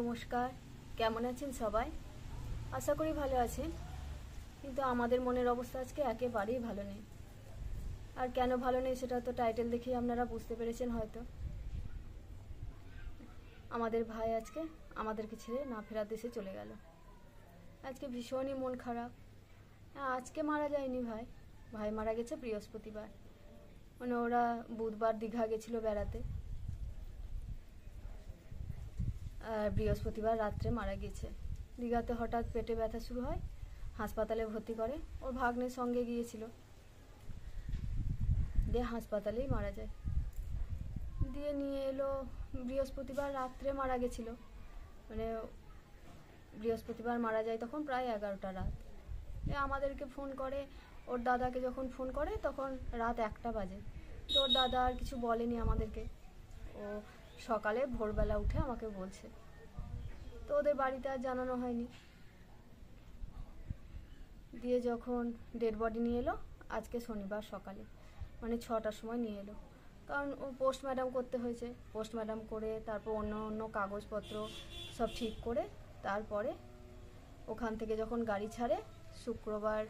নমস্কার, কেমন আছেন সবাই? আশা করি ভালো আছেন। কিন্তু আমাদের মনের অবস্থা আজকে একেবারেই ভালো নেই। আর কেন ভালো নেই সেটা তো টাইটেল দেখেই আপনারা বুঝতে পেরেছেন হয়তো। আমাদের ভাই আজকে আমাদেরকে ছেড়ে না ফেরার দেশে চলে গেল। আজকে ভীষণই মন খারাপ। আজকে মারা যায়নি ভাই, ভাই মারা গেছে বৃহস্পতিবার। মানে ওরা বুধবার দীঘা গেছিল বেড়াতে, আর বৃহস্পতিবার রাত্রে মারা গেছে। দীঘাতে হঠাৎ পেটে ব্যথা শুরু হয়, হাসপাতালে ভর্তি করে। ওর ভাগ্নের সঙ্গে গিয়েছিল, দিয়ে হাসপাতালেই মারা যায়। দিয়ে নিয়ে এলো, বৃহস্পতিবার রাত্রে মারা গেছিল। মানে বৃহস্পতিবার মারা যায় তখন প্রায় 11টা রাত। আমাদেরকে ফোন করে, ওর দাদাকে যখন ফোন করে তখন রাত 1টা বাজে। তো ওর দাদা আর কিছু বলেনি আমাদেরকে, ও সকালে ভোরবেলা উঠে আমাকে বলছে। তো ওদের বাড়িতে আর জানানো হয়নি। দিয়ে যখন ডেড বডি নিয়ে এলো আজকে শনিবার সকালে, মানে 6টার সময় নিয়ে এলো। কারণ ও পোস্টমর্টম করতে হয়েছে, পোস্টমর্টম করে তারপর অন্য অন্য কাগজপত্র সব ঠিক করে তারপরে ওখান থেকে যখন গাড়ি ছাড়ে, শুক্রবার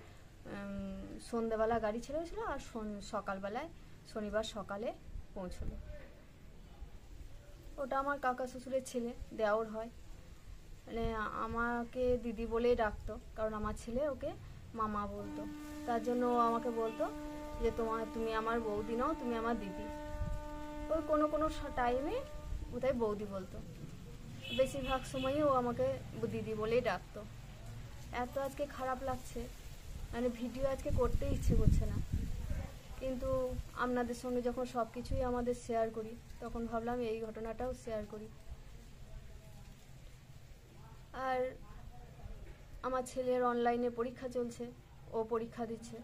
সন্ধ্যেবেলা গাড়ি ছেড়েছিল আর সকালবেলায় শনিবার সকালে পৌঁছলো। ওটা আমার কাকা শ্বশুরের ছেলে, দেওর হয়। মানে আমাকে দিদি বলেই ডাকতো, কারণ আমার ছেলে ওকে মামা বলতো। তার জন্য ও আমাকে বলতো যে তুমি আমার বৌদি নও, তুমি আমার দিদি। ওই কোনো কোনো টাইমে বোধহয় বৌদি বলতো, বেশিরভাগ সময়ই ও আমাকে দিদি বলেই ডাকতো। এত আজকে খারাপ লাগছে, মানে ভিডিও আজকে করতে ইচ্ছে করছে না, কিন্তু আপনাদের সঙ্গে যখন সব কিছুই আমাদের শেয়ার করি তখন ভাবলাম এই ঘটনাটাও শেয়ার করি। আর আমার ছেলের অনলাইনে পরীক্ষা চলছে, ও পরীক্ষা দিচ্ছে,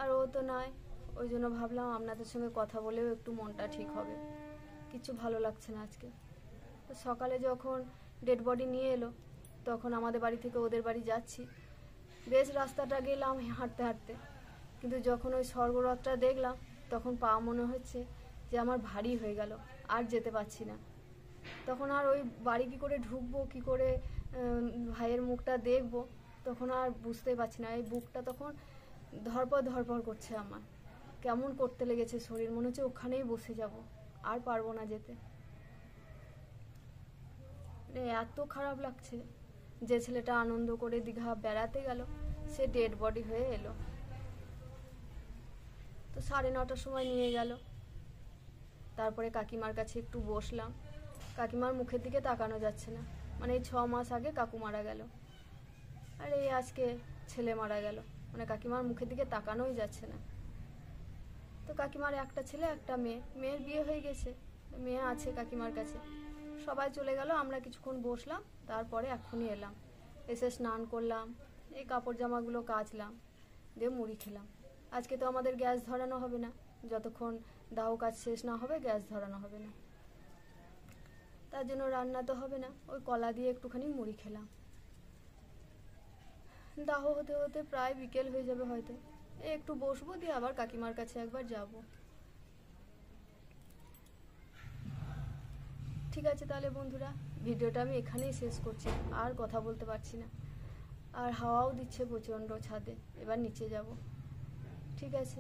আর ও তো নয়। ওই জন্য ভাবলাম আপনাদের সঙ্গে কথা বলেও একটু মনটা ঠিক হবে। কিছু ভালো লাগছে না আজকে। তো সকালে যখন ডেড বডি নিয়ে এলো তখন আমাদের বাড়ি থেকে ওদের বাড়ি যাচ্ছি, বেশ রাস্তাটা গেলাম হাঁটতে হাঁটতে, কিন্তু যখন ওই স্বর্গরথটা দেখলাম তখন পা মনে হচ্ছে যে আমার ভারী হয়ে গেল, আর যেতে পারছি না। তখন আর ওই বাড়ি কী করে ঢুকবো, কী করে ভাইয়ের মুখটা দেখবো, তখন আর বুঝতেই পারছি না। এই বুকটা তখন ধরপড় ধরপড় করছে আমার, কেমন করতে লেগেছে শরীর, মনে হচ্ছে ওখানেই বসে যাব, আর পারবো না যেতে। মানে এত খারাপ লাগছে, যে ছেলেটা আনন্দ করে দীঘা বেড়াতে গেল সে ডেড বডি হয়ে এলো। তো 9:30টার সময় নিয়ে গেল। তারপরে কাকিমার কাছে একটু বসলাম, কাকিমার মুখের দিকে তাকানো যাচ্ছে না। মানে এই 6 মাস আগে কাকু মারা গেল, আর এই আজকে ছেলে মারা গেল, মানে কাকিমার মুখের দিকে তাকানোই যাচ্ছে না। তো কাকিমার একটা ছেলে একটা মেয়ে, মেয়ের বিয়ে হয়ে গেছে, মেয়ে আছে কাকিমার কাছে। সবাই চলে গেল, আমরা কিছুক্ষণ বসলাম, তারপরে এখনই এলাম। এসে স্নান করলাম, এই কাপড় জামাগুলো কাচলাম, দিয়ে মুড়ি খেলাম। আজকে তো আমাদের গ্যাস ধরানো হবে না, যতক্ষণ দাহ কাজ শেষ না হবে গ্যাস ধরানো হবে না। তার জন্য রান্না তো হবে না, ওই কলা দিয়ে একটুখানি মুড়ি খেলাম। দাহ হতে হতে প্রায় বিকেল হয়ে যাবে হয়তো। একটু বসবো, দিয়ে আবার কাকিমার কাছে একবার যাব। ঠিক আছে তাহলে বন্ধুরা, ভিডিওটা আমি এখানেই শেষ করছি, আর কথা বলতে পারছি না। আর হাওয়াও দিচ্ছে প্রচণ্ড ছাদে, এবার নিচে যাব। ঠিক আছে।